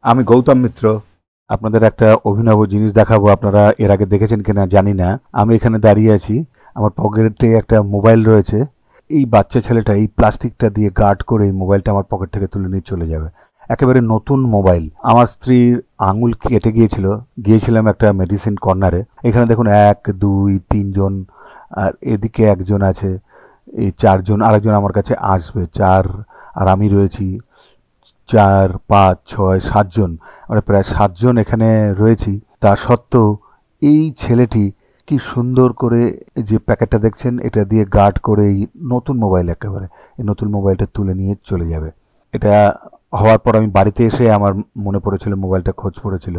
আমি গৌতম মিত্র। আপনাদের একটা অভিনব জিনিস দেখাবো। আপনারা এর আগে দেখেছেন কিনা জানি না। আমি এখানে দাঁড়িয়ে আছি, আমার পকেটে একটা মোবাইল রয়েছে। এই বাচ্চা ছেলেটা এই প্লাস্টিকটা দিয়ে গার্ড করে এই মোবাইলটা আমার পকেট থেকে তুলে নিয়ে চলে যাবে। একেবারে নতুন মোবাইল। আমার স্ত্রীর আঙুল কেটে গিয়েছিলাম একটা মেডিসিন কর্নারে। এখানে দেখুন 1 2 3 জন, আর এদিকে একজন আছে, এই 4 জন। আরেকজন আমার কাছে আসবে, 4, আর আমি রয়েছি 4 5 6 7 জন। আমরা প্রায় 7 জন এখানে রয়েছি। তা সত্ত্বেও এই ছেলেটি কি সুন্দর করে যে প্যাকেটটা দেখছেন এটা দিয়ে গার্ড করে এই নতুন মোবাইল, একেবারে এই নতুন মোবাইলটা তুলে নিয়ে চলে যাবে। এটা হওয়ার পর আমি বাড়িতে এসে আমার মনে পড়েছিল, মোবাইলটা খোঁজ পড়েছিল।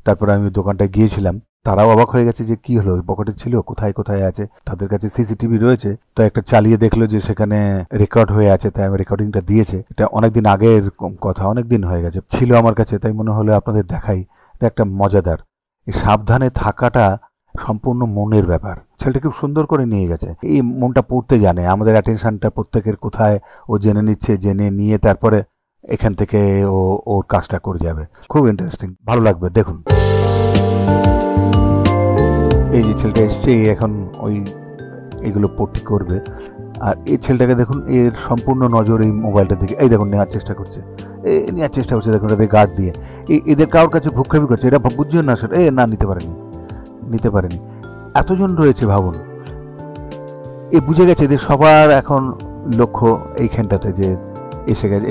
তারপরে আমি দোকানটায় গিয়েছিলাম। তারাও অবাক হয়ে গেছে যে কি হলো, পকেটে ছিল, কোথায় কোথায় আছে। তাদের কাছে সিসিটিভি রয়েছে, তো একটা চালিয়ে দেখলো যে সেখানে রেকর্ড হয়ে আছে, তাই আমি রেকর্ডিংটা দিয়েছে। এটা অনেকদিন আগের কথা, অনেকদিন হয়ে গেছে, ছিল আমার কাছে, তাই মনে হলো আপনাদের দেখাই। এটা একটা মজাদার। এই সাবধানে থাকাটা সম্পূর্ণ মনের ব্যাপার। ছেলেটা খুব সুন্দর করে নিয়ে গেছে, এই মনটা পড়তে জানে। আমাদের অ্যাটেনশনটা প্রত্যেকের কোথায় ও জেনে নিচ্ছে, জেনে নিয়ে তারপরে এখান থেকে ও ওর কাজটা করে যাবে। খুব ইন্টারেস্টিং, ভালো লাগবে, দেখুন। এই যে ছেলেটা এসছে, এখন ওই এগুলো পট্টি করবে। আর এই ছেলেটাকে দেখুন, এর সম্পূর্ণ নজর এই মোবাইলটার দিকে। এই দেখুন, নেওয়ার চেষ্টা করছে, দেখুন, এদের গার্ড দিয়ে। এদের কারোর কাছে ভুকরামি করছে, এটা বুঝছেন না সেটা। না, নিতে পারেনি। এতজন রয়েছে ভাবুন। বুঝে গেছে এদের সবার এখন লক্ষ্য এইখানটাতে, যে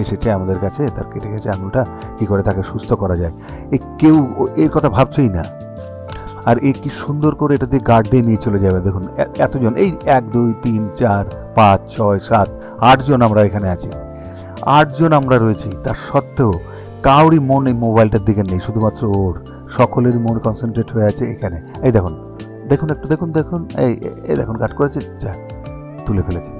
এসেছে আমাদের কাছে, তার কেটে গেছে আঙুলটা, কি করে তাকে সুস্থ করা যায়। কেউ এর কথা ভাবছেই না। আর কি সুন্দর করে এটা দিয়ে গার্ড দিয়ে নিয়ে চলে যাবে। দেখুন এতজন, এই 1 2 3 4 5 6 7 8 জন আমরা এখানে আছি। 8 জন আমরা রয়েছি, তার সত্ত্বেও কাউরই মন এই মোবাইলটার দিকে নেই, শুধুমাত্র ওর। সকলেরই মন কনসেন্ট্রেট হয়ে আছে এখানে। এই দেখুন, একটু দেখুন, এই দেখুন, গার্ড করেছে, যা তুলে ফেলেছে।